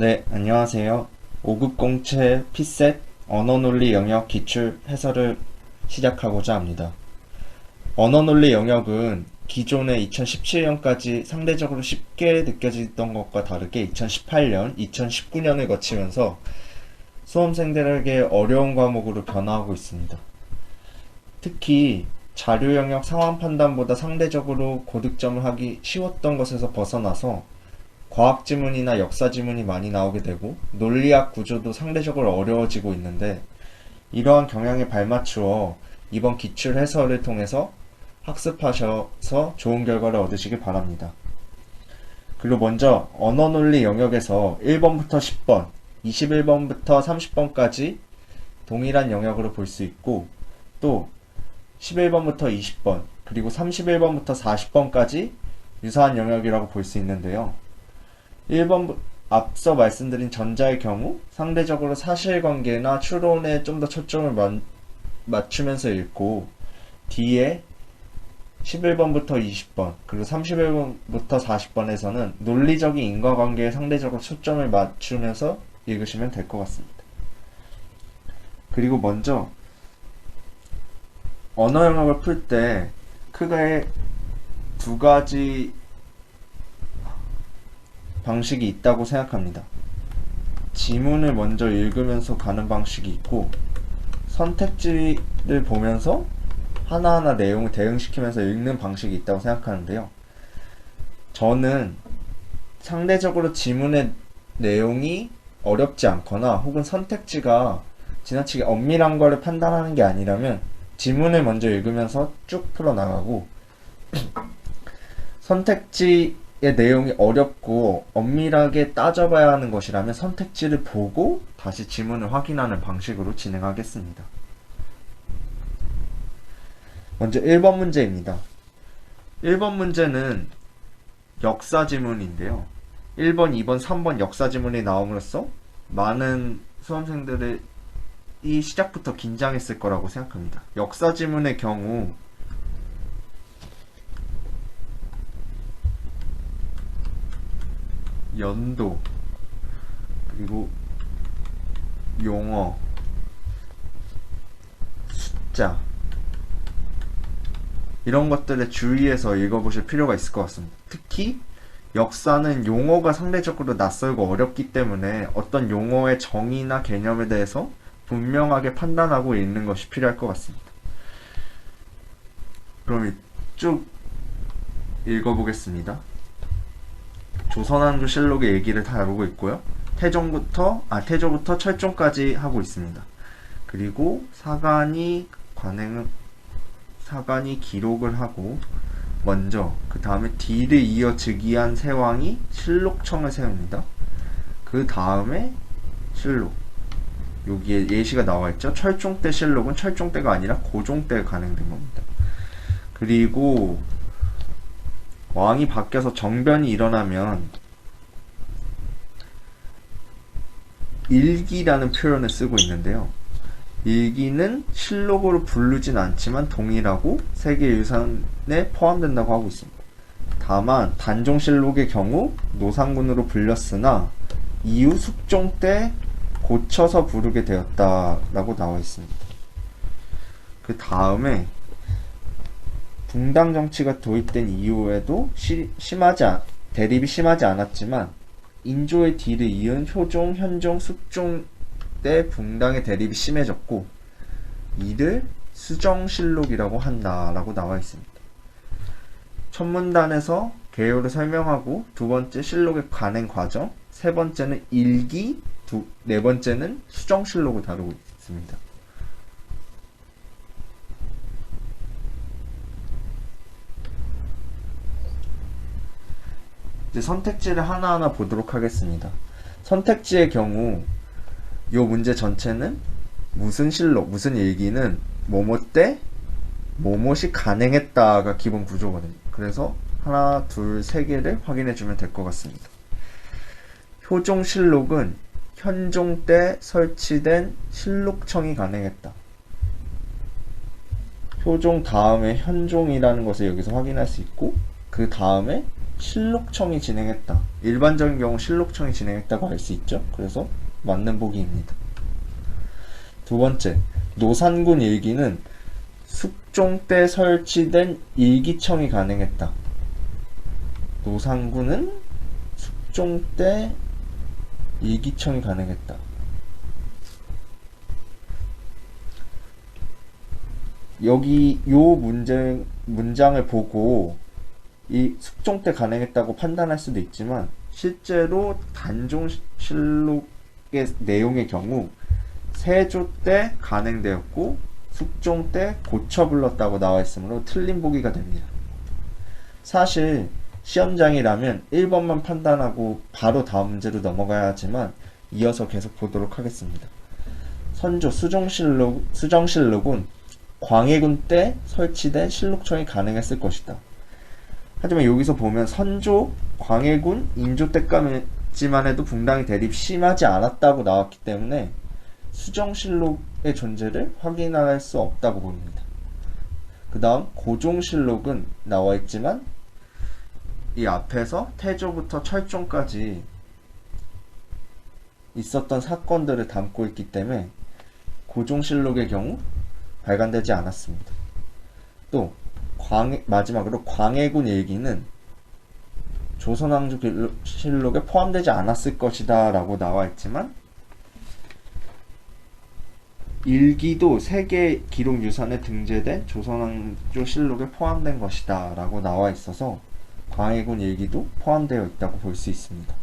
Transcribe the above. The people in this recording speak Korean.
네, 안녕하세요. 5급 공채 피셋 언어논리 영역 기출 해설을 시작하고자 합니다. 언어논리 영역은 기존에 2017년까지 상대적으로 쉽게 느껴지던 것과 다르게 2018년, 2019년을 거치면서 수험생들에게 어려운 과목으로 변화하고 있습니다. 특히 자료 영역 상황 판단보다 상대적으로 고득점을 하기 쉬웠던 것에서 벗어나서 과학 지문이나 역사 지문이 많이 나오게 되고 논리학 구조도 상대적으로 어려워지고 있는데, 이러한 경향에 발맞추어 이번 기출 해설을 통해서 학습하셔서 좋은 결과를 얻으시길 바랍니다. 그리고 먼저 언어 논리 영역에서 1번부터 10번, 21번부터 30번까지 동일한 영역으로 볼 수 있고, 또 11번부터 20번, 그리고 31번부터 40번까지 유사한 영역이라고 볼 수 있는데요. 1번 앞서 말씀드린 전자의 경우 상대적으로 사실관계나 추론에 좀 더 초점을 맞추면서 읽고, 뒤에 11번부터 20번 그리고 31번부터 40번에서는 논리적인 인과관계에 상대적으로 초점을 맞추면서 읽으시면 될 것 같습니다. 그리고 먼저 언어 영역을 풀 때 크게 두 가지 방식이 있다고 생각합니다. 지문을 먼저 읽으면서 가는 방식이 있고, 선택지를 보면서 하나하나 내용을 대응시키면서 읽는 방식이 있다고 생각하는데요. 저는 상대적으로 지문의 내용이 어렵지 않거나 혹은 선택지가 지나치게 엄밀한 거를 판단하는 게 아니라면 지문을 먼저 읽으면서 쭉 풀어나가고, 선택지의 내용이 어렵고 엄밀하게 따져봐야 하는 것이라면 선택지를 보고 다시 지문을 확인하는 방식으로 진행하겠습니다. 먼저 1번 문제입니다. 1번 문제는 역사 지문인데요. 1번, 2번, 3번 역사 지문이 나옴으로써 많은 수험생들이 시작부터 긴장했을 거라고 생각합니다. 역사 지문의 경우 연도, 그리고 용어, 숫자, 이런 것들에 주의해서 읽어보실 필요가 있을 것 같습니다. 특히 역사는 용어가 상대적으로 낯설고 어렵기 때문에 어떤 용어의 정의나 개념에 대해서 분명하게 판단하고 읽는 것이 필요할 것 같습니다. 그럼 쭉 읽어보겠습니다. 조선왕조실록의 얘기를 다루고 있고요. 태조부터 철종까지 하고 있습니다. 그리고 사간이 기록을 하고, 먼저 그 다음에 뒤를 이어 즉위한 세왕이 실록청을 세웁니다. 그 다음에 실록, 여기에 예시가 나와있죠. 철종 때 실록은 철종 때가 아니라 고종 때 간행된 겁니다. 그리고 왕이 바뀌어서 정변이 일어나면 일기라는 표현을 쓰고 있는데요. 일기는 실록으로 부르진 않지만 동일하고 세계유산에 포함된다고 하고 있습니다. 다만 단종실록의 경우 노상군으로 불렸으나 이후 숙종 때 고쳐서 부르게 되었다라고 나와 있습니다. 그 다음에 붕당 정치가 도입된 이후에도 대립이 심하지 않았지만 인조의 뒤를 이은 효종, 현종, 숙종 때 붕당의 대립이 심해졌고, 이를 수정실록이라고 한다라고 나와 있습니다. 첫 문단에서 개요를 설명하고, 두 번째 실록의 관행 과정, 세 번째는 일기, 네 번째는 수정실록을 다루고 있습니다. 이제 선택지를 하나하나 보도록 하겠습니다. 선택지의 경우 이 문제 전체는 무슨 실록, 무슨 일기는 뭐뭐 때 뭐뭐시 간행했다가 기본 구조거든요. 그래서 하나, 둘, 세 개를 확인해주면 될 것 같습니다. 효종실록은 현종 때 설치된 실록청이 간행했다. 효종 다음에 현종이라는 것을 여기서 확인할 수 있고, 그 다음에 실록청이 진행했다. 일반적인 경우 실록청이 진행했다고 알 수 있죠. 그래서 맞는 보기입니다. 두 번째, 노산군 일기는 숙종 때 설치된 일기청이 가능했다. 노산군은 숙종 때 일기청이 가능했다. 여기 요 문장을 보고 이 숙종 때 가능했다고 판단할 수도 있지만 실제로 단종실록의 내용의 경우 세조 때 간행되었고 숙종 때 고쳐 불렀다고 나와 있으므로 틀린 보기가 됩니다. 사실 시험장이라면 1번만 판단하고 바로 다음 문제로 넘어가야 하지만 이어서 계속 보도록 하겠습니다. 선조 수정실록은 광해군 때 설치된 실록청이 가능했을 것이다. 하지만 여기서 보면 선조, 광해군, 인조 때까지만 해도 붕당의 대립이 심하지 않았다고 나왔기 때문에 수정실록의 존재를 확인할 수 없다고 봅니다. 그 다음 고종실록은 나와 있지만 이 앞에서 태조부터 철종까지 있었던 사건들을 담고 있기 때문에 고종실록의 경우 발간되지 않았습니다. 또 마지막으로 광해군 일기는 조선왕조실록에 포함되지 않았을 것이다 라고 나와 있지만 일기도 세계 기록유산에 등재된 조선왕조실록에 포함된 것이다 라고 나와 있어서 광해군 일기도 포함되어 있다고 볼 수 있습니다.